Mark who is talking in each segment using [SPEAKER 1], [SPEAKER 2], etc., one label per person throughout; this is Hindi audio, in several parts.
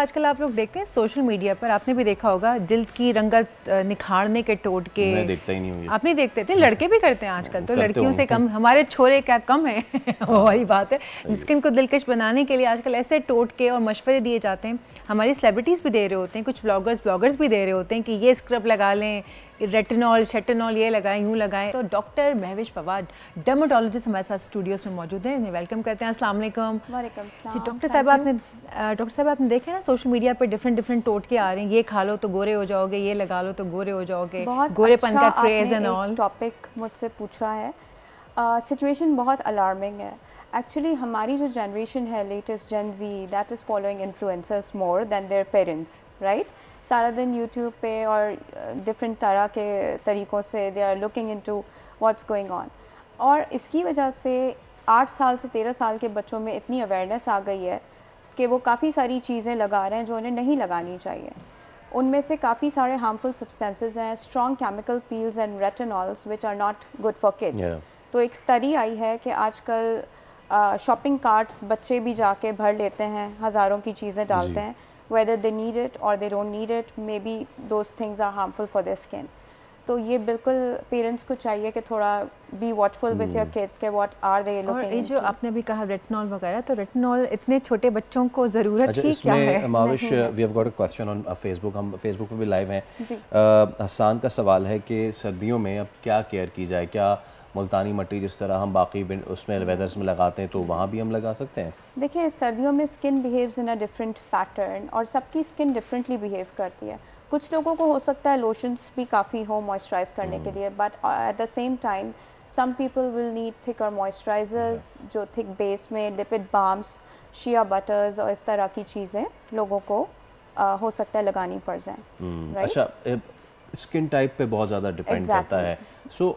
[SPEAKER 1] आजकल आप लोग देखते हैं सोशल मीडिया पर, आपने भी देखा होगा जिल्द की रंगत निखारने के टोटके।
[SPEAKER 2] मैं देखता ही नहीं हूँ।
[SPEAKER 1] आप नहीं देखते थे? लड़के भी करते हैं आजकल, तो लड़कियों से कम हमारे छोरे क्या कम है वो वाली बात है। स्किन को दिलकश बनाने के लिए आजकल ऐसे टोटके और मशवरे दिए जाते हैं। हमारी सेलिब्रिटीज़ भी दे रहे होते हैं, कुछ व्लॉगर्स भी दे रहे होते हैं कि ये स्क्रब लगा लें, रेटिनॉल शेटिनॉल ये लगाएं, यूँ लगाएं। तो डॉक्टर महविश फवाद डर्मेटोलॉजिस्ट हमारे साथ स्टूडियोज़ में मौजूद हैं, इन्हें वेलकम करते हैं। अस्सलाम वालेकुम।
[SPEAKER 3] वालेकुम सलाम।
[SPEAKER 1] जी डॉक्टर साहब आपने देखे ना सोशल मीडिया पर डिफरेंट टोटके आ रहे हैं, ये खा लो तो गोरे हो जाओगे, ये लगा लो तो गोरे हो जाओगे, गोरेपन का क्रेज एंड ऑल।
[SPEAKER 3] टॉपिक मुझसे पूछा है, सिचुएशन बहुत अलार्मिंग है। एक्चुअली हमारी जो जनरेशन है, latest gen Z, that is following influencers more than their parents, right. सारा दिन यूट्यूब पे और डिफरेंट तरह के तरीक़ों से they are looking into what's going on, और इसकी वजह से 8 साल से 13 साल के बच्चों में इतनी अवेयरनेस आ गई है कि वो काफ़ी सारी चीज़ें लगा रहे हैं जो उन्हें नहीं लगानी चाहिए। उनमें से काफ़ी सारे हार्मफुल सब्सटेंसेस हैं, strong chemical peels and retinols which are not good for kids. तो एक स्टडी आई है कि आजकल शॉपिंग कार्ट्स बच्चे भी जाके भर लेते हैं, हज़ारों की चीज़ें डालते हैं, whether they need it or they don't need it, maybe those things are harmful for their skin. तो ये बिल्कुल पेरेंट्स को चाहिए कि थोड़ा be watchful with your kids के what are they looking into.
[SPEAKER 1] और ये जो आपने भी कहा रेटिनॉल वगैरह, तो रेटिनॉल इतने छोटे बच्चों को ज़रूरत ही क्या है?
[SPEAKER 2] Mavish, we have got a question on Facebook, हम फेसबुक पे भी लाइव हैं। हसन का सवाल है कि सर्दियों में अब क्या केयर की जाए, क्या मुल्तानी मट्टी जिस तरह हम बाकी उसमें वेदर्स में लगाते हैं तो वहाँ भी हम लगा सकते हैं?
[SPEAKER 3] देखिए, सर्दियों में skin behaves in a different pattern और सबकी स्किन डिफरेंटली बिहेव करती है। कुछ लोगों को हो सकता है लोशंस भी काफ़ी हो मॉइस्चराइज करने के लिए, but at the same time some people will need thicker moisturizers जो थिक बेस में लिपिड बाम्स, शिया बटर्स और इस तरह की चीज़ें लोगों को हो सकता है लगानी पड़ जाए।
[SPEAKER 2] अच्छा, स्किन टाइप पे बहुत ज़्यादा डिपेंड करता है। सो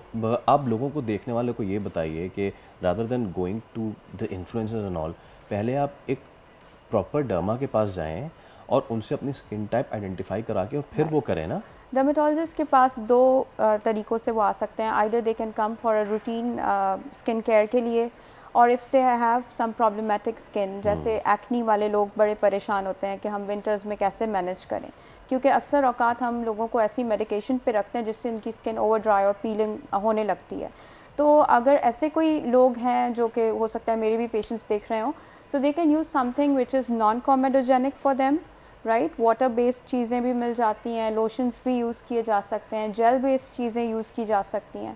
[SPEAKER 2] आप लोगों को, देखने वाले को ये बताइए कि rather than going to the influencers and all, पहले आप एक प्रॉपर डर्मा के पास जाएं और उनसे अपनी स्किन टाइप आइडेंटिफाई करा के और फिर वो करें ना।
[SPEAKER 3] डर्मेटोलॉजिस्ट के पास 2 तरीक़ों से वो आ सकते हैं। Either they can come for a routine skin care के लिए, और if they have some problematic skin, जैसे एक्नी वाले लोग बड़े परेशान होते हैं कि हम विंटर्स में कैसे मैनेज करें, क्योंकि अक्सर औकात हम लोगों को ऐसी मेडिकेशन पे रखते हैं जिससे इनकी स्किन ओवर ड्राई और पीलिंग होने लगती है। तो अगर ऐसे कोई लोग हैं जो कि हो सकता है मेरे भी पेशेंट्स देख रहे हो, so they can use something which is non comedogenic for them, right. Water based चीज़ें भी मिल जाती हैं, लोशंस भी यूज़ किए जा सकते हैं, जेल बेस्ड चीज़ें यूज़ की जा सकती हैं,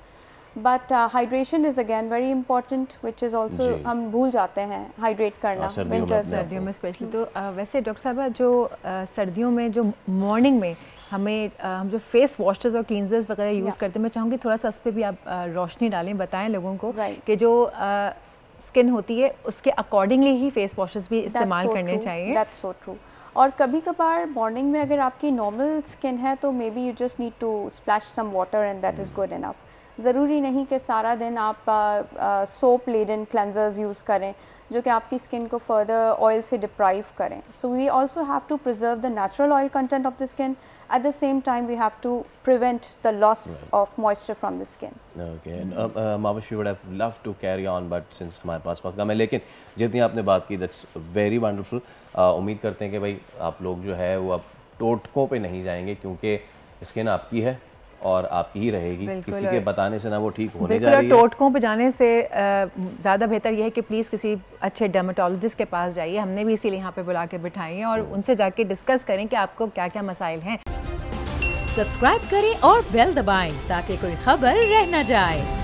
[SPEAKER 3] but hydration is again very important which is also, हम भूल जाते हैं हाइड्रेट करना
[SPEAKER 1] सर्दियों में स्पेशली। तो वैसे डॉक्टर साहब, जो सर्दियों में जो मॉर्निंग में हम जो फेस वॉशर्स और क्लींजर्स वगैरह यूज़ करते हैं, मैं चाहूँगी थोड़ा सा उस पर भी आप रोशनी डालें, बताएं लोगों को कि जो स्किन होती है उसके अकॉर्डिंगली ही फेस वॉशर्स भी इस्तेमाल करने चाहिए।
[SPEAKER 3] That's so true. और कभी कभार मॉर्निंग में अगर आपकी नॉर्मल स्किन है तो maybe you just need to splash some water and that is good enough. ज़रूरी नहीं कि सारा दिन आप सोप लेडन क्लेंजर्स यूज़ करें जो कि आपकी स्किन को फर्दर ऑयल से डिप्राइव करें। So we also have to preserve the natural oil content of the skin, at the same time we have to prevent the loss of moisture from the skin.
[SPEAKER 2] Okay, Mavish, we would have loved to carry on, but since हमारे पास वक्त कम है, लेकिन जितनी आपने बात की that's very wonderful। उम्मीद करते हैं कि भाई आप लोग जो है वो अब टोटकों पे नहीं जाएंगे, क्योंकि स्किन आपकी है और आपकी ही रहेगी, किसी के बताने से ना वो ठीक होने जा रही है।
[SPEAKER 1] टोटकों पे जाने से ज़्यादा बेहतर यह है कि प्लीज़ किसी अच्छे डर्मेटोलॉजिस्ट के पास जाइए। हमने भी इसीलिए यहाँ पे बुला के बिठाई हैं, और उनसे जाके डिस्कस करें कि आपको क्या क्या मसाइल हैं।
[SPEAKER 4] सब्सक्राइब करें और बेल दबाएं ताकि कोई खबर रह न जाए।